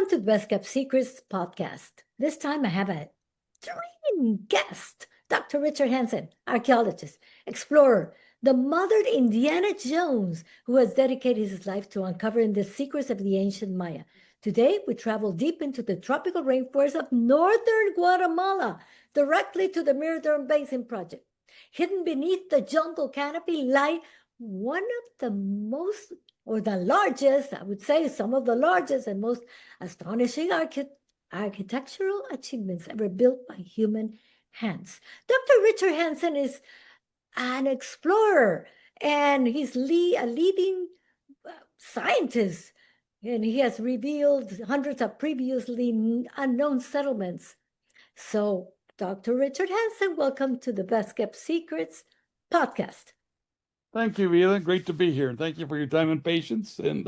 Welcome to the Best Kept Secrets podcast. This time I have a dream guest, Dr. Richard Hansen, archaeologist, explorer, the modern Indiana Jones, who has dedicated his life to uncovering the secrets of the ancient Maya. Today, we travel deep into the tropical rainforest of northern Guatemala, directly to the Mirador Basin Project. Hidden beneath the jungle canopy lie one of the most or the largest, I would say some of the largest and most astonishing architectural achievements ever built by human hands. Dr. Richard Hansen is an explorer and he's a leading scientist, and he has revealed hundreds of previously unknown settlements. So, Dr. Richard Hansen, welcome to the Best Kept Secrets podcast. Thank you, Vila. Great to be here. Thank you for your time and patience. And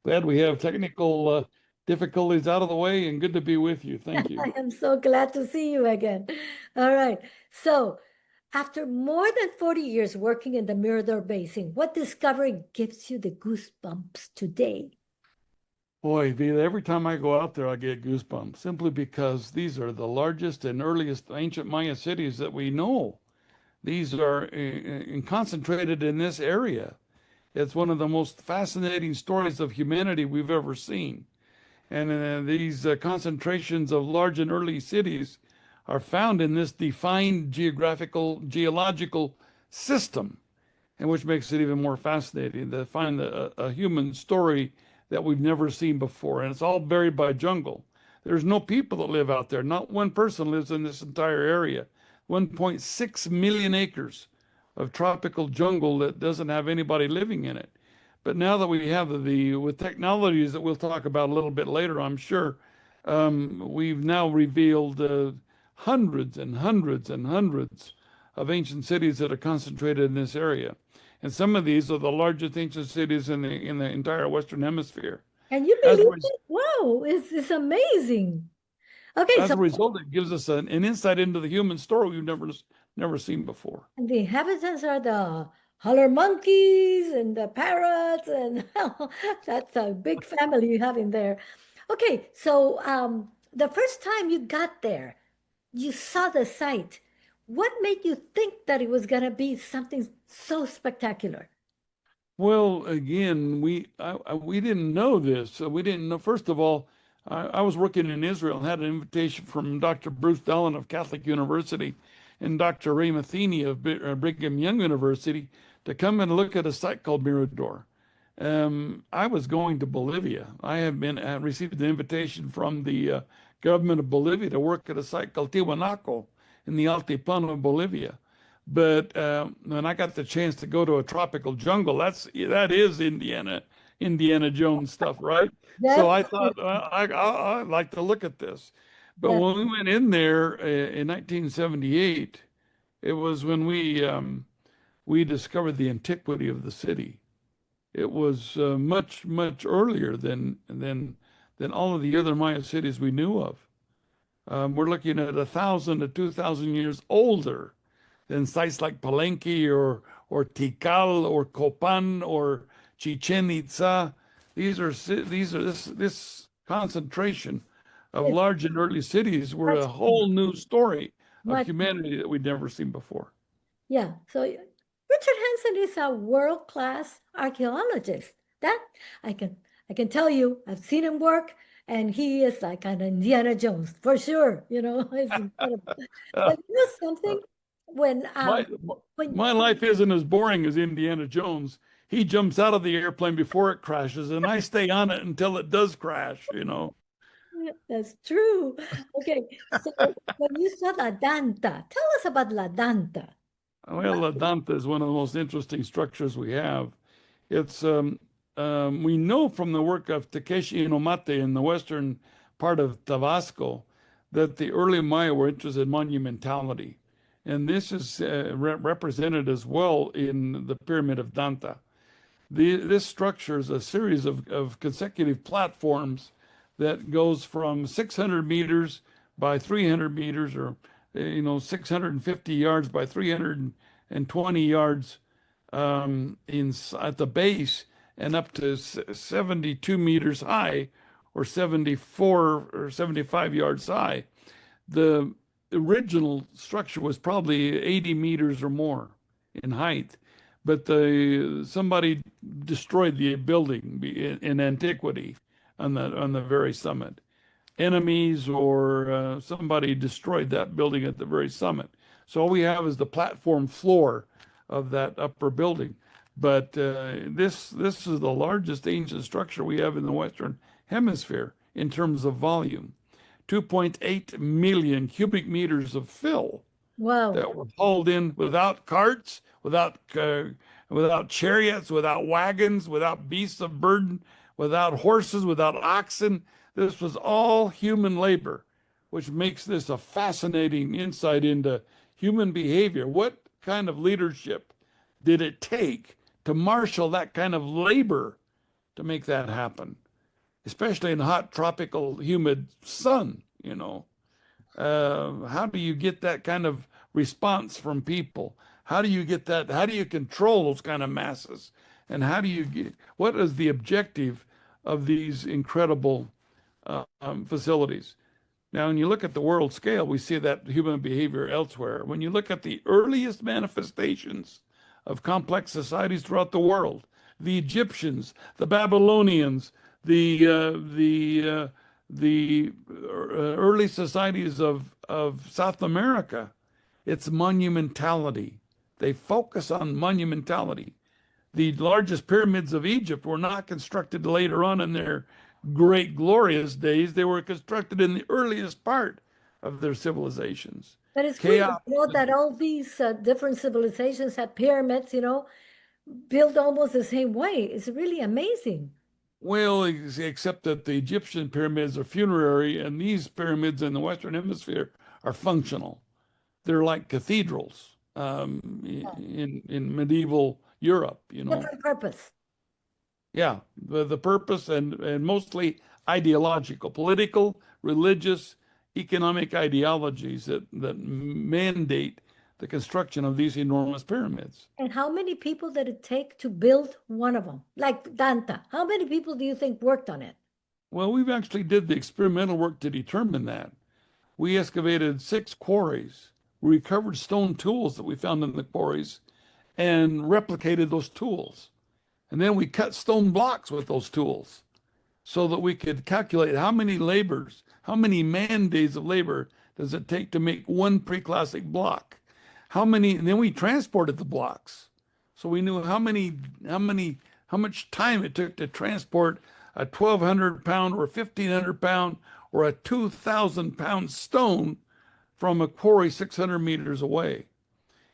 glad we have technical difficulties out of the way, and good to be with you. Thank you. I am so glad to see you again. All right. So, after more than 40 years working in the Mirador Basin, what discovery gives you the goosebumps today? Boy, Vila, every time I go out there, I get goosebumps simply because these are the largest and earliest ancient Maya cities that we know. These are concentrated in this area. It's one of the most fascinating stories of humanity we've ever seen. And these concentrations of large and early cities are found in this defined geological system, and which makes it even more fascinating to find a human story that we've never seen before. And it's all buried by jungle. There's no people that live out there. Not one person lives in this entire area. 1.6 million acres of tropical jungle that doesn't have anybody living in it. But now that we have with technologies that we'll talk about a little bit later, I'm sure, we've now revealed hundreds and hundreds and hundreds of ancient cities that are concentrated in this area. And some of these are the largest ancient cities in the entire Western Hemisphere. And you believe it? Wow, it's amazing. Okay, as a result, it gives us an insight into the human story we've never seen before. And the inhabitants are the holler monkeys and the parrots, and that's a big family you have in there. Okay, so the first time you got there, you saw the site. What made you think that it was going to be something so spectacular? Well, again, we didn't know this. We didn't know, first of all, I was working in Israel and had an invitation from Dr. Bruce Dallin of Catholic University and Dr. Ray Matheny of Brigham Young University to come and look at a site called Mirador. I was going to Bolivia. I have received an invitation from the government of Bolivia to work at a site called Tiwanaku in the Altiplano of Bolivia. But when I got the chance to go to a tropical jungle, that is Indiana Jones stuff, right? So I thought I'd like to look at this. But when we went in there in 1978, it was when we discovered the antiquity of the city. It was much earlier than all of the other Maya cities we knew of. We're looking at 1,000 to 2,000 years older than sites like Palenque or Tikal or Copan or Chichen Itza. These are this concentration of large and early cities were a whole new story of humanity that we'd never seen before. Yeah. So Richard Hansen is a world-class archaeologist. That I can tell you. I've seen him work, and he is like an Indiana Jones for sure. It's incredible. But you know something? When my life isn't as boring as Indiana Jones. He jumps out of the airplane before it crashes, and I stay on it until it does crash, That's true. Okay, so when you saw La Danta, tell us about La Danta. Well, La Danta is one of the most interesting structures we have. It's we know from the work of Takeshi Inomate in the western part of Tabasco that the early Maya were interested in monumentality. And this is represented as well in the Pyramid of Danta. This structure is a series of consecutive platforms that goes from 600 meters by 300 meters, or 650 yards by 320 yards at the base, and up to 72 meters high, or 74 or 75 yards high. The original structure was probably 80 meters or more in height, but somebody destroyed the building in antiquity on the very summit. Enemies or somebody destroyed that building at the very summit. So all we have is the platform floor of that upper building. But this is the largest ancient structure we have in the Western Hemisphere in terms of volume. 2.8 million cubic meters of fill Wow. that were hauled in without carts, without chariots, without wagons, without beasts of burden, without horses, without oxen. This was all human labor, which makes this a fascinating insight into human behavior. What kind of leadership did it take to marshal that kind of labor to make that happen, especially in hot, tropical, humid sun, you know? How do you get that kind of response from people? How do you get that? How do you control those kind of masses? And what is the objective of these incredible facilities? Now, when you look at the world scale, we see that human behavior elsewhere. When you look at the earliest manifestations of complex societies throughout the world, the Egyptians, the Babylonians, the early societies of South America, it's monumentality. They focus on monumentality. The largest pyramids of Egypt were not constructed later on in their great glorious days. They were constructed in the earliest part of their civilizations. But it's weird, Chaos. that all these different civilizations had pyramids, built almost the same way. It's really amazing. Well, except that the Egyptian pyramids are funerary, and these pyramids in the Western Hemisphere are functional. They're like cathedrals in medieval Europe, you know. Different purpose. Yeah, the purpose and mostly ideological, political, religious, economic ideologies that mandate the construction of these enormous pyramids. And how many people did it take to build one of them? Like Danta, how many people do you think worked on it? Well, we've actually did the experimental work to determine that. We excavated 6 quarries, recovered stone tools that we found in the quarries, and replicated those tools. And then we cut stone blocks with those tools so that we could calculate how many man days of labor does it take to make one preclassic block? And then we transported the blocks. So we knew how much time it took to transport a 1,200 pound or 1,500 pound or a 2,000 pound stone from a quarry 600 meters away.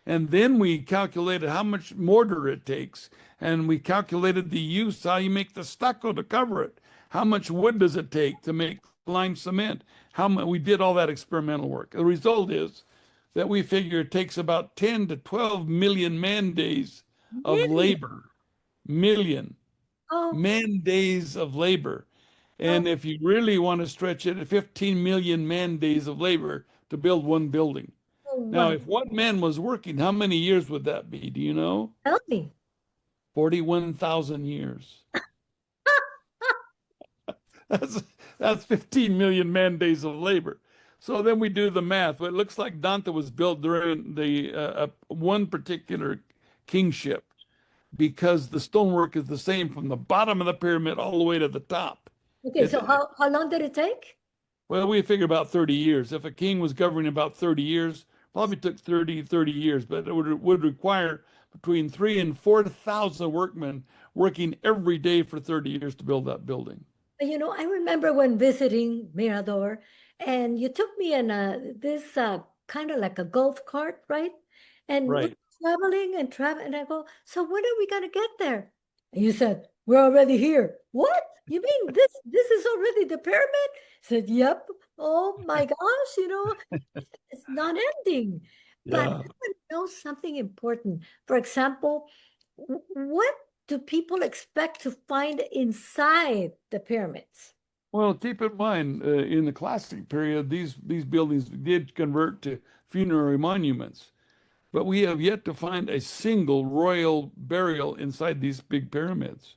And then we calculated how much mortar it takes. And we calculated the use, how you make the stucco to cover it. How much wood does it take to make lime cement? We did all that experimental work. The result is that we figure it takes about 10 to 12 million man days of Really? labor. Million Oh, man days of labor. oh, And if you really want to stretch it, 15 million man days of labor to build one building. oh, Now, wow. if one man was working, how many years would that be? Do you know? Tell me. 41,000 years. That's that's 15 million man days of labor. So then we do the math. Well, it looks like Danta was built during the one particular kingship because the stonework is the same from the bottom of the pyramid all the way to the top. Okay, It, so how long did it take? well, we figure about 30 years. If a king was governing about 30 years, probably took 30 years, but it would require between 3 and 4,000 workmen working every day for 30 years to build that building. I remember when visiting Mirador, and you took me in this kind of like a golf cart, right? And we're Right. traveling and traveling, and I go, so when are we gonna get there? And you said, we're already here. What? You mean this is already the pyramid? I said, yep. Oh my gosh, it's not ending. But I Yeah. want to know something important. For example, what do people expect to find inside the pyramids? Well, keep in mind, in the classic period, these buildings did convert to funerary monuments, but we have yet to find a single royal burial inside these big pyramids.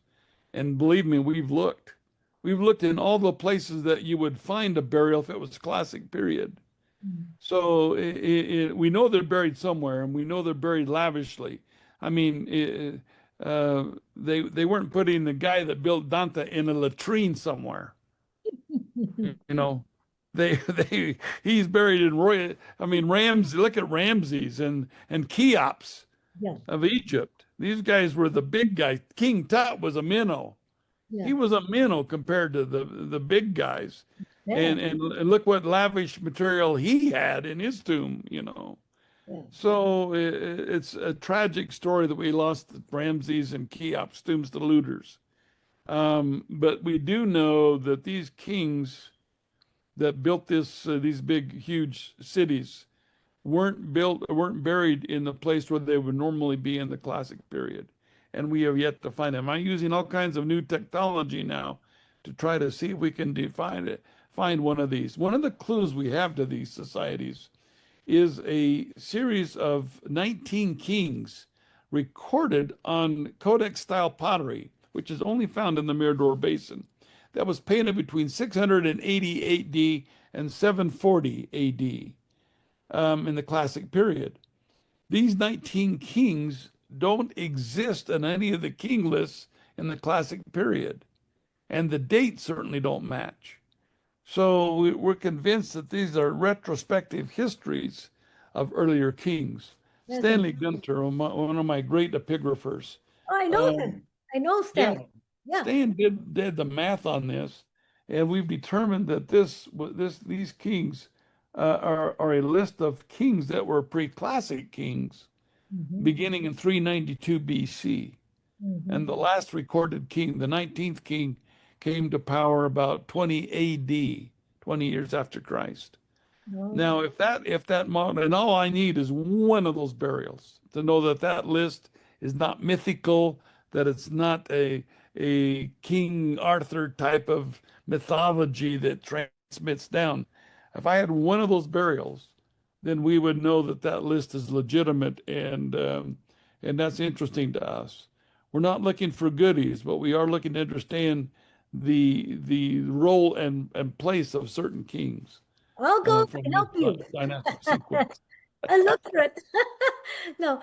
And believe me, we've looked. We've looked in all the places that you would find a burial if it was classic period. Mm. So we know they're buried somewhere, and we know they're buried lavishly. I mean, they weren't putting the guy that built Dante in a latrine somewhere. You know, he's buried in Roy. I mean, Ramsey. Look at Ramses and Cheops Yeah, of Egypt. These guys were the big guys. King Tut was a minnow. yeah, He was a minnow compared to the big guys. yeah, And look what lavish material he had in his tomb, you know. yeah. So it's a tragic story that we lost Ramses and Cheops tombs to looters. But we do know that these kings that built these big, huge cities weren't buried in the place where they would normally be in the classic period. And we have yet to find them. I'm using all kinds of new technology now to try to see if we can find one of these. One of the clues we have to these societies is a series of 19 kings recorded on codex style pottery, which is only found in the Mirador Basin, that was painted between 680 AD and 740 AD in the classic period. These 19 kings don't exist in any of the king lists in the classic period, and the dates certainly don't match. So we're convinced that these are retrospective histories of earlier kings. That's a, Stanley Gunter, one of my great epigraphers, oh, I know that. um, I know yeah, Stanley. Yeah. Stan did the math on this, and we've determined that these kings are a list of kings that were pre-classic kings Hmm. beginning in 392 BC. Hmm. And the last recorded king, the 19th king, came to power about 20 AD, 20 years after Christ. No. Now, if that model, and all I need is one of those burials to know that that list is not mythical, that it's not a King Arthur type of mythology that transmits down. If I had one of those burials, then we would know that that list is legitimate, and that's interesting to us. We're not looking for goodies, but we are looking to understand the role and place of certain kings I'll go from and this help you. dynastic sequence. I look for it. No,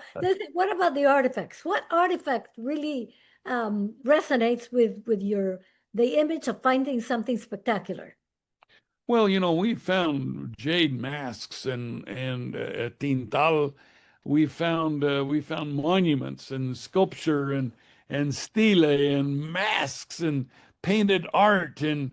what about the artifacts? What artifact really resonates with your the image of finding something spectacular? Well, we found jade masks and at Tintal, we found monuments and sculpture and stele and masks and painted art and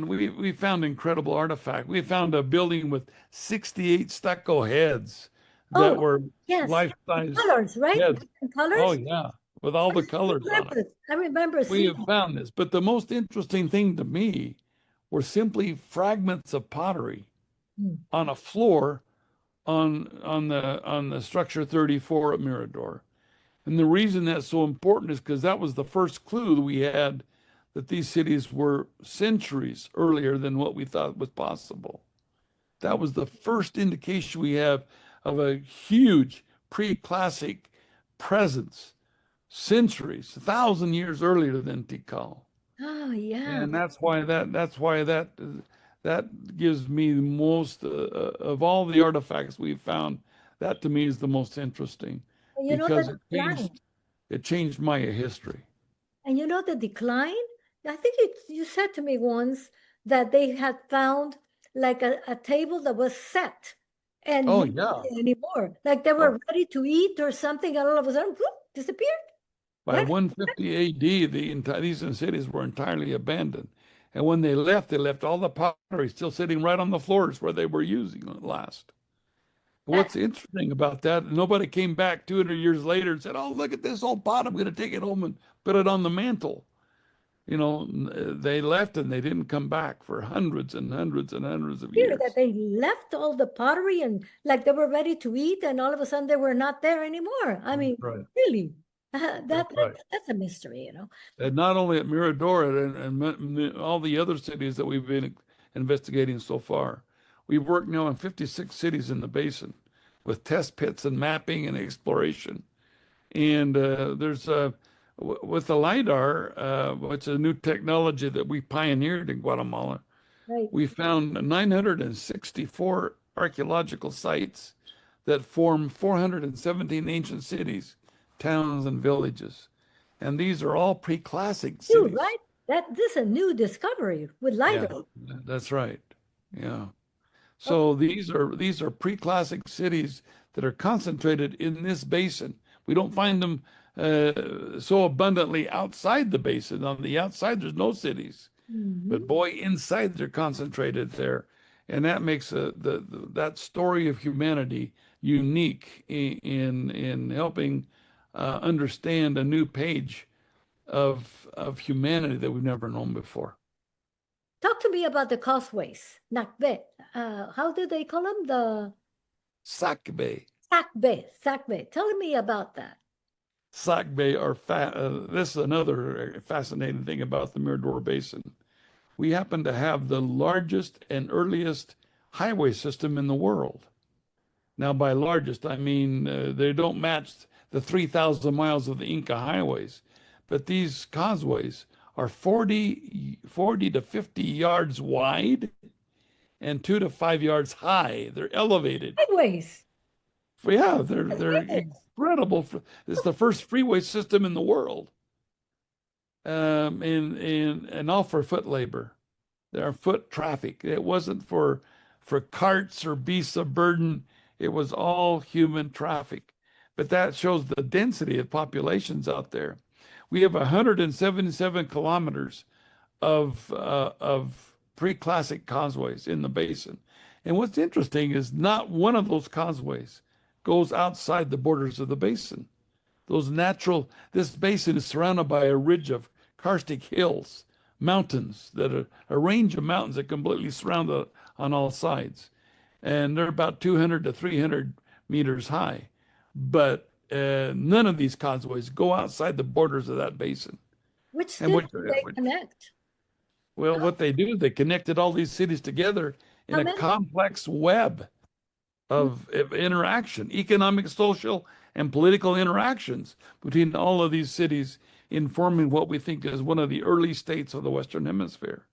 we found incredible artifact. We found a building with 68 stucco heads that Oh, were yes, the life-size colors, right? heads. Different Oh colors. yeah, with all the colors on it. I remember We seeing have found this, but the most interesting thing to me were simply fragments of pottery it. on a floor on the structure 34 at Mirador. And the reason that's so important is because that was the first clue that we had that these cities were centuries earlier than what we thought was possible. That was the first indication we have of a huge pre-classic presence, centuries, 1,000 years earlier than Tikal. Oh, yeah. And that gives me the most of all the artifacts we've found. That to me is the most interesting And you know the because decline. it changed Maya history. And you know the decline? I think you said to me once that they had found like a table that was set and Oh not yeah. anymore. Like they Oh, were ready to eat or something, and all of a sudden, whoop, disappeared. by What? 150 AD, these cities were entirely abandoned. And when they left all the pottery still sitting right on the floors where they were using it last. That What's interesting about that, nobody came back 200 years later and said, "Oh, look at this old pot. I'm going to take it home and put it on the mantle." They left and they didn't come back for hundreds and hundreds and hundreds of here that years. they left all the pottery and like they were ready to eat, and all of a sudden they were not there anymore. I mean, Right. really, That's right. that's a mystery, you know. And not only at Mirador and all the other cities that we've been investigating so far. We've worked now in 56 cities in the basin with test pits and mapping and exploration. And with the LIDAR, which is a new technology that we pioneered in Guatemala, Right. we found 964 archaeological sites that form 417 ancient cities, towns, and villages. And these are all pre-classic New, cities. right? This is a new discovery with Yeah, LIDAR. that's right. Yeah. Oh, So these are pre-classic cities that are concentrated in this basin. We don't find them so abundantly outside the basin. On the outside, there's no cities, but mhm. boy, inside they're concentrated there, and that makes that story of humanity unique in helping understand a new page of humanity that we've never known before. Talk to me about the causeways. Nakbe. How do they call them? The Sakbe. Sakbe. Tell me about that. Sac Bay this is another fascinating thing about the Mirador Basin. We happen to have the largest and earliest highway system in the world. Now, by largest, I mean they don't match the 3,000 miles of the Inca highways, but these causeways are 40 to 50 yards wide and 2 to 5 yards high. They're elevated. Highways. Yeah, That's they're big. incredible. It's the first freeway system in the world. And all for foot labor. There are foot traffic. It wasn't for carts or beasts of burden. It was all human traffic. But that shows the density of populations out there. We have 177 kilometers of pre-classic causeways in the basin. And what's interesting is not one of those causeways goes outside the borders of the basin. This basin is surrounded by a ridge of karstic hills, mountains that are a range of mountains that completely surround it on all sides. And they're about 200 to 300 meters high. But none of these causeways go outside the borders of that basin. Which And cities do they connect? well, what they do, they connected all these cities together in How a many? complex web of interaction, economic, social, and political interactions between all of these cities in forming what we think is one of the early states of the Western Hemisphere.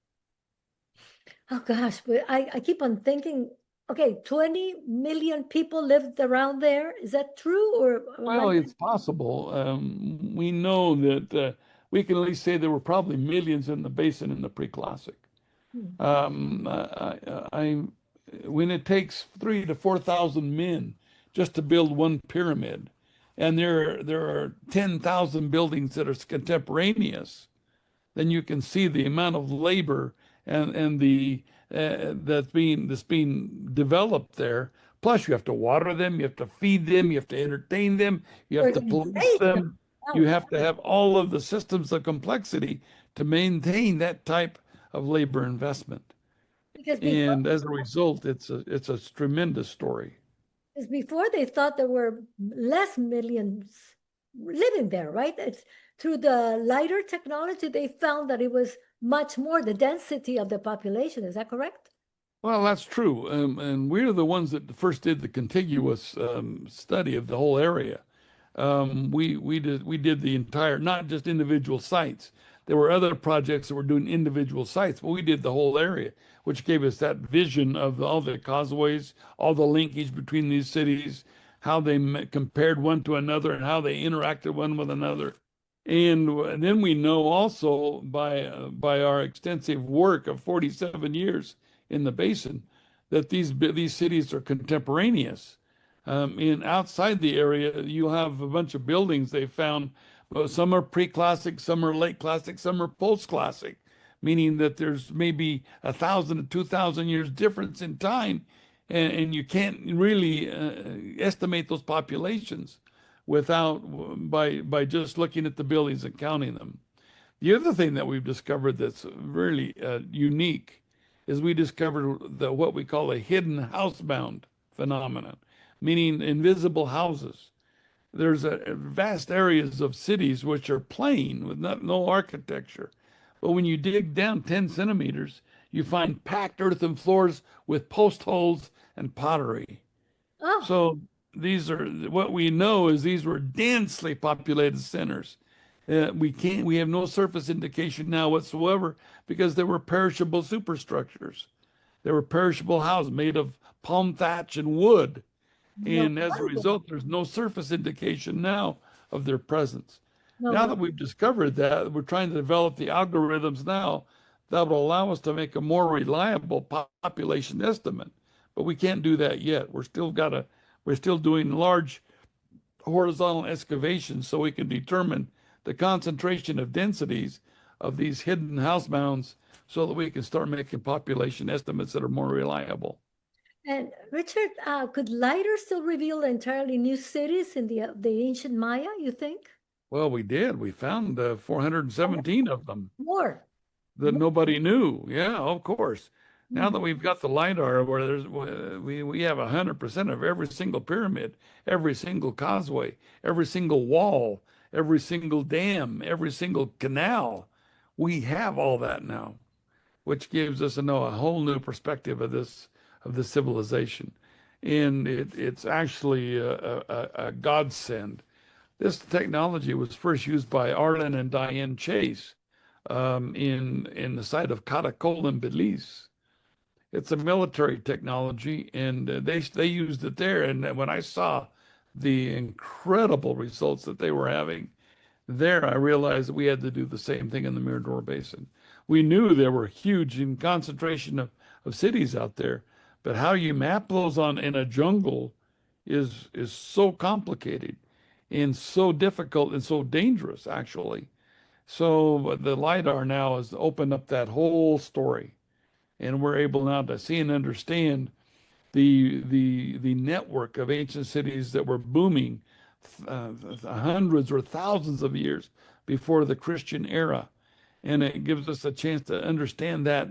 Oh gosh, but I keep on thinking, okay, 20 million people lived around there. Is that true? Or am I? Well, it's possible. We know that we can at least say there were probably millions in the basin in the pre-classic. Hmm. When it takes 3 to 4,000 men just to build one pyramid, and there are 10,000 buildings that are contemporaneous, then you can see the amount of labor and the that's being developed there. Plus, you have to water them, you have to feed them, you have to entertain them, you have to police Organization. them. You Wow. have to have all of the systems of complexity to maintain that type of labor investment. Because before, And as a result, it's a tremendous story. because before they thought there were less millions living there, right? It's through the lighter technology, they found that it was much more the density of the population. Is that correct? Well, that's true. And we're the ones that first did the contiguous study of the whole area. We did the entire, not just individual sites. There were other projects that were doing individual sites, but we did the whole area, which gave us that vision of all the causeways, all the linkage between these cities, how they compared one to another, and how they interacted one with another. And then we know also by our extensive work of 47 years in the basin that these cities are contemporaneous. In outside the area, you have a bunch of buildings they found. Some are pre-classic, some are late classic, some are post-classic, meaning that there's maybe 1,000 to 2,000 years difference in time, and you can't really estimate those populations without by just looking at the buildings and counting them. The other thing that we've discovered that's really unique is we discovered what we call a hidden housebound phenomenon, meaning invisible houses. There's vast areas of cities which are plain with no architecture. But when you dig down 10 centimeters, you find packed earthen floors with post holes and pottery. Oh, So these are what we know is these were densely populated centers. We have no surface indication now whatsoever because they were perishable superstructures. They were perishable houses made of palm thatch and wood. No And as a wonder. result, there's no surface indication now of their presence. No Now wonder. that we've discovered that, we're trying to develop the algorithms now that will allow us to make a more reliable population estimate. But we can't do that yet. We're still doing large horizontal excavations so we can determine the concentration of densities of these hidden house mounds so that we can start making population estimates that are more reliable. And Richard, could LIDAR still reveal entirely new cities in the ancient Maya, you think? Well, we did. We found 417 of them More. that nobody knew. Yeah, of course. Now Hmm. that we've got the LIDAR, where we have 100% of every single pyramid, every single causeway, every single wall, every single dam, every single canal. We have all that now, which gives us a whole new perspective of this civilization, and it's actually a godsend. This technology was first used by Arlen and Diane Chase in the site of Caracol in Belize. It's a military technology, and they used it there. And when I saw the incredible results that they were having there, I realized that we had to do the same thing in the Mirador Basin. We knew there were huge in concentration of cities out there, but how you map those on in a jungle is so complicated and so difficult and so dangerous, actually. So the LIDAR now has opened up that whole story, and we're able now to see and understand the network of ancient cities that were booming hundreds or thousands of years before the Christian era. And it gives us a chance to understand that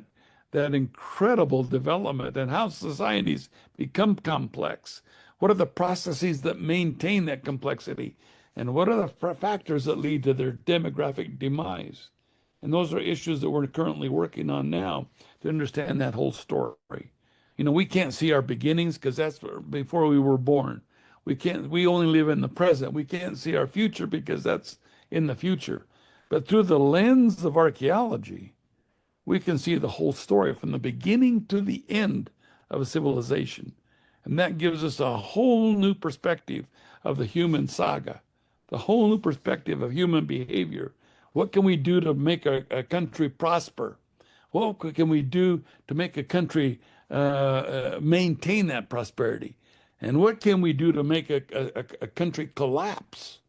incredible development and how societies become complex. What are the processes that maintain that complexity? And what are the factors that lead to their demographic demise? And those are issues that we're currently working on now to understand that whole story. We can't see our beginnings because that's before we were born. We only live in the present. We can't see our future because that's in the future. But through the lens of archaeology, we can see the whole story from the beginning to the end of a civilization. And that gives us a whole new perspective of the human saga, the whole new perspective of human behavior. What can we do to make a country prosper? What can we do to make a country maintain that prosperity? And what can we do to make a country collapse?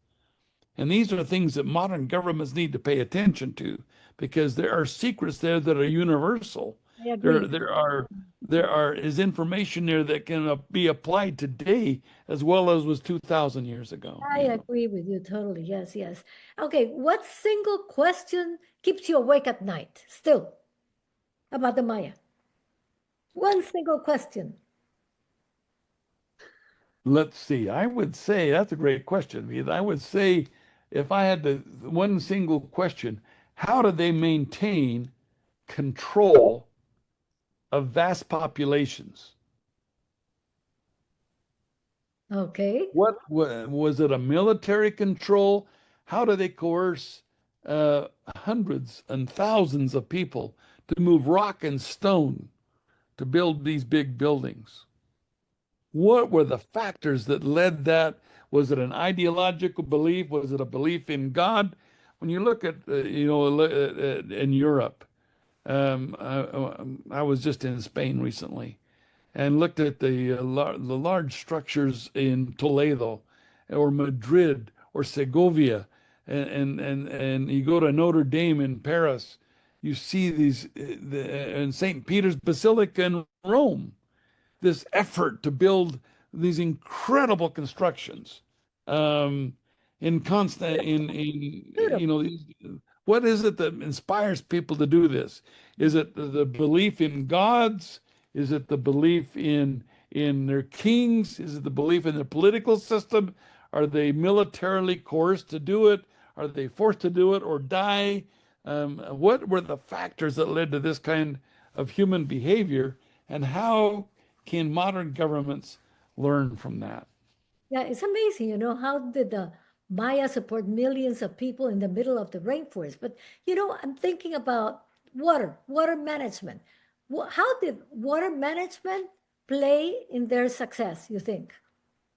And these are things that modern governments need to pay attention to because there are secrets there that are universal. I There, agree. there are there is information there that can be applied today as well as was 2,000 years I ago. agree with you totally. Yes, yes. Okay, what single question keeps you awake at night still about the Maya? One single question. Let's see. I would say that's a great question, because I would say if I had to one single question, how do they maintain control of vast populations? Okay. What was it, a military control? How do they coerce hundreds and thousands of people to move rock and stone to build these big buildings? What were the factors that led that? Was it an ideological belief? Was it a belief in God? When you look at, in Europe, I was just in Spain recently and looked at the large structures in Toledo or Madrid or Segovia, and you go to Notre Dame in Paris, you see these in St. Peter's Basilica in Rome, this effort to build these incredible constructions um, in constant in Beautiful. what is it that inspires people to do this? Is it the belief in gods? Is it the belief in their kings? Is it the belief in the political system? Are they militarily coerced to do it? Are they forced to do it or die? What were the factors that led to this kind of human behavior, and how can modern governments learn from that? Yeah, it's amazing, how did the Maya support millions of people in the middle of the rainforest. But I'm thinking about water management. How did water management play in their success, you think?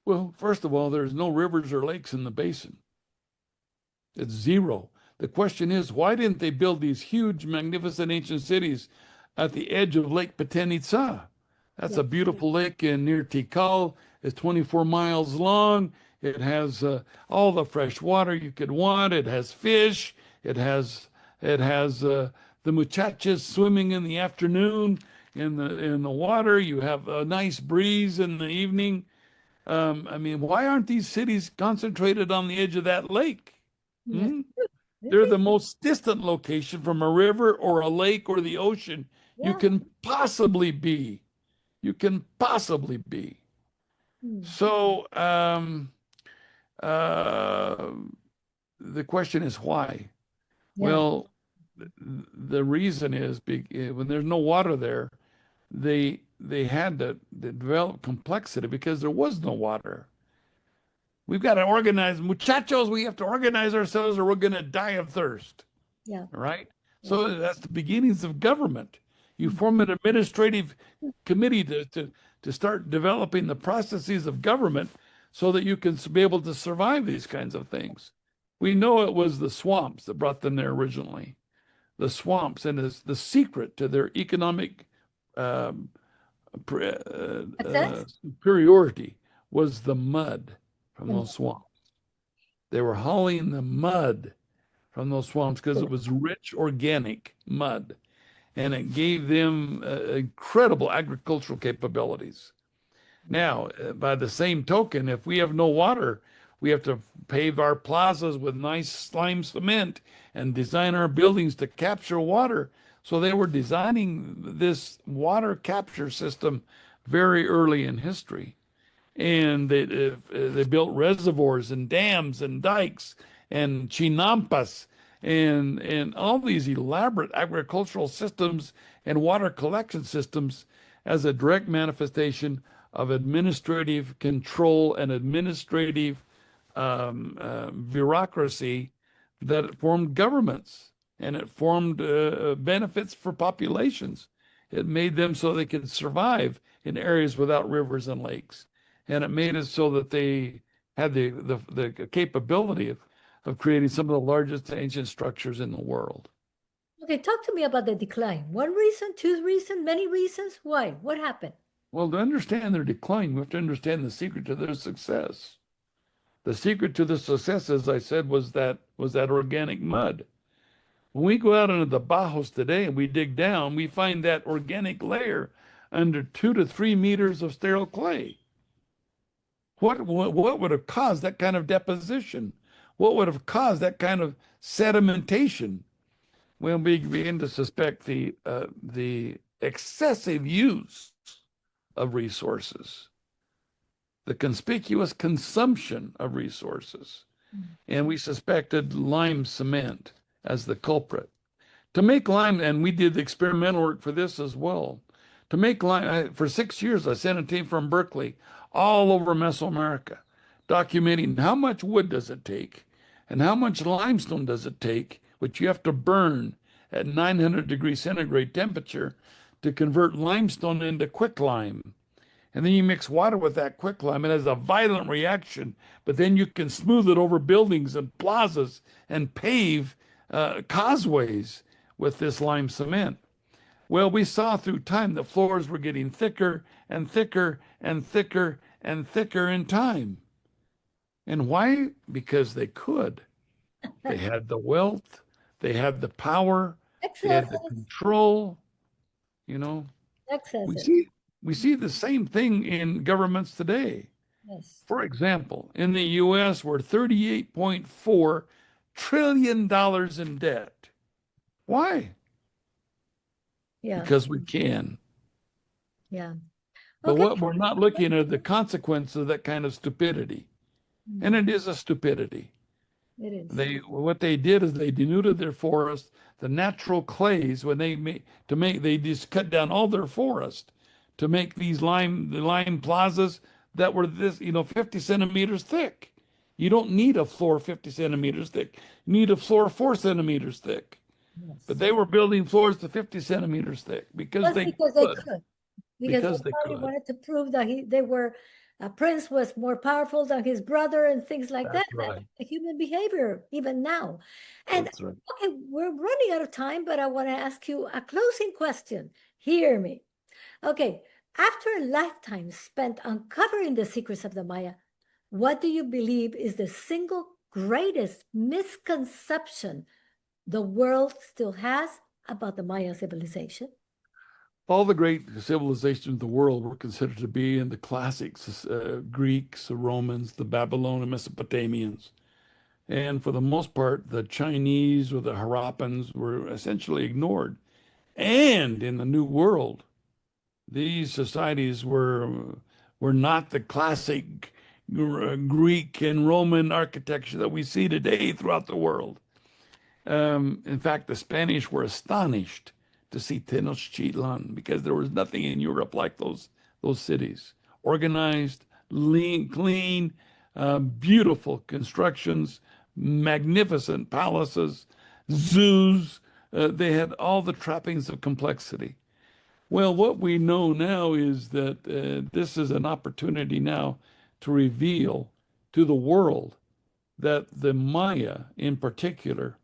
Well, first of all, there's no rivers or lakes in the basin. It's zero. The question is, why didn't they build these huge, magnificent ancient cities at the edge of Lake Patenitsa? That's Yeah. a beautiful lake near Tikal. It's 24 miles long. It has all the fresh water you could want. It has fish. It has the muchachas swimming in the afternoon in the water. You have a nice breeze in the evening. I mean, why aren't these cities concentrated on the edge of that lake? Yes. Hmm? They're Really? the most distant location from a river or a lake or the ocean you Yeah. can possibly be. You can possibly be. Mm. So uh, the question is why? Yeah. Well, the reason is when there's no water there, they had to develop complexity because there was no water. We've got to organize, muchachos, we have to organize ourselves or we're going to die of thirst. Yeah. All right. Yeah. So that's the beginnings of government. You Mm. form an administrative committee to start developing the processes of government so that you can be able to survive these kinds of things. We know it was the swamps that brought them there originally. The swamps, and it's the secret to their economic um, Success? superiority was the mud from The those swamps. They were hauling the mud from those swamps because it was rich organic mud, and it gave them incredible agricultural capabilities. Now, by the same token, if we have no water, we have to pave our plazas with nice slime cement and design our buildings to capture water. So they were designing this water capture system very early in history, and they built reservoirs and dams and dikes and chinampas and all these elaborate agricultural systems and water collection systems as a direct manifestation of administrative control and administrative bureaucracy that formed governments, and it formed benefits for populations. It made them so they could survive in areas without rivers and lakes, and it made it so that they had the capability of creating some of the largest ancient structures in the world. Okay, talk to me about the decline. One reason, two reasons, many reasons? Why? What happened? Well, to understand their decline, we have to understand the secret to their success. The secret to the success, as I said, was that organic mud. When we go out into the Bajos today and we dig down, we find that organic layer under 2 to 3 meters of sterile clay. What would have caused that kind of deposition? What would have caused that kind of sedimentation? When we begin to suspect the excessive use of resources, the conspicuous consumption of resources, Mm. and we suspected lime cement as the culprit. To make lime, and we did experimental work for this as well. To make lime, for 6 years, I sent a team from Berkeley all over Mesoamerica, documenting how much wood does it take and how much limestone does it take, which you have to burn at 900 degrees centigrade temperature to convert limestone into quicklime. And then you mix water with that quicklime. It has a violent reaction, but then you can smooth it over buildings and plazas and pave causeways with this lime cement. Well, we saw through time the floors were getting thicker and thicker and thicker and thicker in time. And why? Because they could. They had the wealth, they had the power, they had the Excesses. control, you know. We Excesses. see we see the same thing in governments today. Yes. For example, in the US, we're $38.4 trillion in debt. Why? Yeah. Because we can. Yeah. But Okay. what we're not looking at the consequence of that kind of stupidity. And Mm. it is a stupidity. It is. What they did is they denuded their forests, the natural clays when they just cut down all their forest to make the lime plazas that were 50 centimeters thick. You don't need a floor 50 centimeters thick. You need a floor 4 centimeters thick. But Yes. they were building floors to 50 centimeters thick because Just they because they could. could. Because they Because they probably could. wanted to prove that they were Prince was more powerful than his brother and things like that. That's That's right. human behavior even now. And That's right. okay, we're running out of time, but I want to ask you a closing question. Hear me. Okay, after a lifetime spent uncovering the secrets of the Maya, what do you believe is the single greatest misconception the world still has about the Maya civilization? All the great civilizations of the world were considered to be in the classics, Greeks, the Romans, the Babylonian, Mesopotamians. And for the most part, the Chinese or the Harappans were essentially ignored. And in the New World, these societies were not the classic Greek and Roman architecture that we see today throughout the world. In fact, the Spanish were astonished to see Tenochtitlan because there was nothing in Europe like those cities. Organized, lean, clean, beautiful constructions, magnificent palaces, zoos. They had all the trappings of complexity. Well, what we know now is that this is an opportunity now to reveal to the world that the Maya, in particular,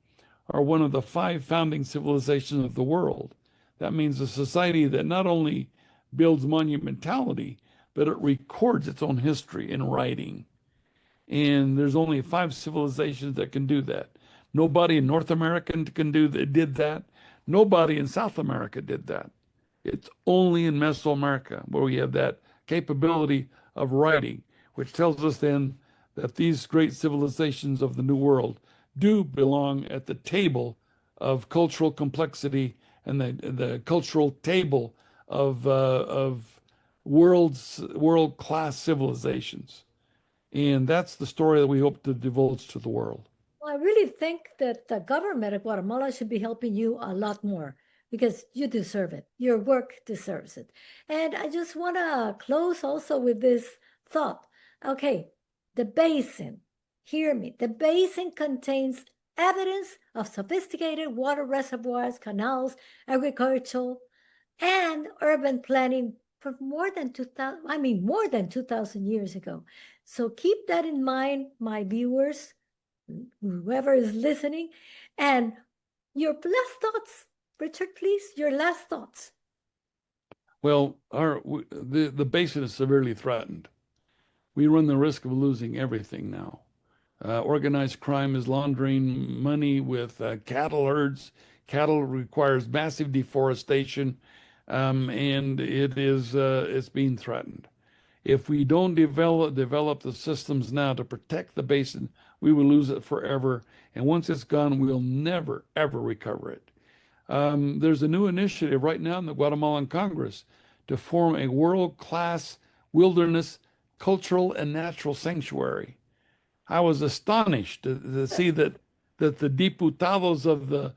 are one of the five founding civilizations of the world. That means a society that not only builds monumentality, but it records its own history in writing. And there's only five civilizations that can do that. Nobody in North America can do that, did that. Nobody in South America did that. It's only in Mesoamerica where we have that capability of writing, which tells us then that these great civilizations of the New World do belong at the table of cultural complexity and the cultural table of world class civilizations. And that's the story that we hope to divulge to the world. Well, I really think that the government of Guatemala should be helping you a lot more because you deserve it. Your work deserves it. And I just want to close also with this thought. Okay, the basin, hear me, the basin contains evidence of sophisticated water reservoirs, canals, agricultural, and urban planning for more than 2000, I mean, more than 2000 years ago. So keep that in mind, my viewers, whoever is listening. And your last thoughts, Richard, please, your last thoughts. Well, the basin is severely threatened. We run the risk of losing everything now. Organized crime is laundering money with cattle herds. Cattle requires massive deforestation, and it's being threatened. If we don't develop the systems now to protect the basin, we will lose it forever. And once it's gone, we'll never, ever recover it. There's a new initiative right now in the Guatemalan Congress to form a world-class wilderness cultural and natural sanctuary. I was astonished to see that the diputados of the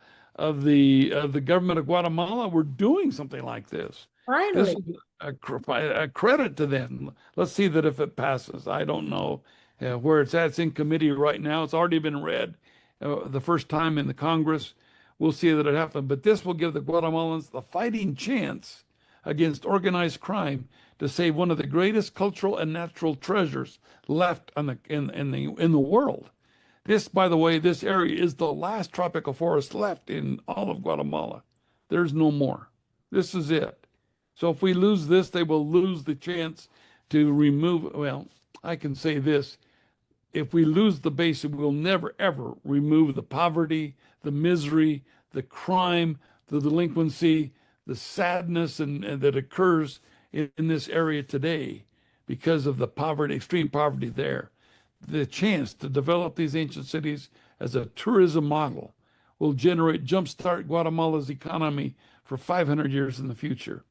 government of Guatemala were doing something like this. This Finally, is a credit to them. Let's see that if it passes. I don't know where it's at. It's in committee right now. It's already been read the first time in the Congress. We'll see that it happens. But this will give the Guatemalans the fighting chance against organized crime to save one of the greatest cultural and natural treasures left in the world. This, by the way, this area is the last tropical forest left in all of Guatemala. There's no more. This is it. So if we lose this, they will lose the chance to remove. Well, I can say this. If we lose the basin, we'll never, ever remove the poverty, the misery, the crime, the delinquency, the sadness and that occurs in this area today because of the poverty, extreme poverty there. The chance to develop these ancient cities as a tourism model will jumpstart Guatemala's economy for 500 years in the future.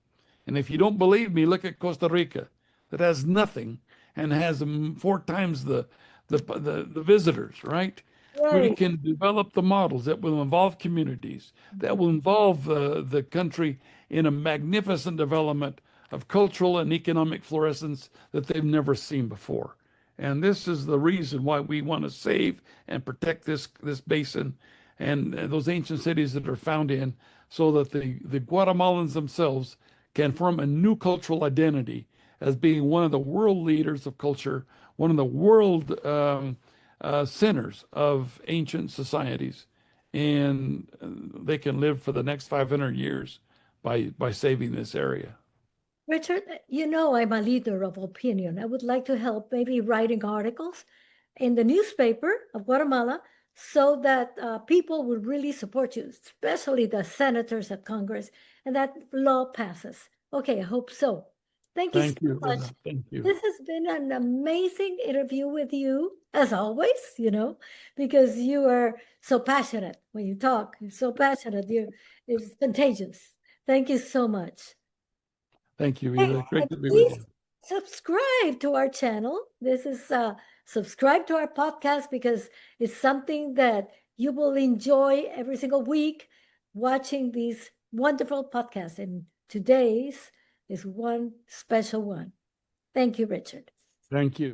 And if you don't believe me, look at Costa Rica, that has nothing and has four times the visitors, right? We right. can develop the models that will involve communities, that will involve the country in a magnificent development of cultural and economic fluorescence that they've never seen before. And this is the reason why we want to save and protect this basin and those ancient cities that are found in, so that the Guatemalans themselves can form a new cultural identity as being one of the world leaders of culture, one of the world centers of ancient societies. And they can live for the next 500 years by saving this area. Richard, you know I'm a leader of opinion. I would like to help maybe writing articles in the newspaper of Guatemala so that people would really support you, especially the senators at Congress, and that law passes. Okay, I hope so. Thank you so Thank you, much. Linda. Thank you. This has been an amazing interview with you, as always, because you are so passionate when you talk. You're so passionate. It's contagious. Thank you so much. Thank you, Hey, Ida. Great and to be with please you. subscribe to our channel. This is subscribe to our podcast because it's something that you will enjoy every single week watching these wonderful podcasts. And today's is one special one. Thank you, Richard. Thank you.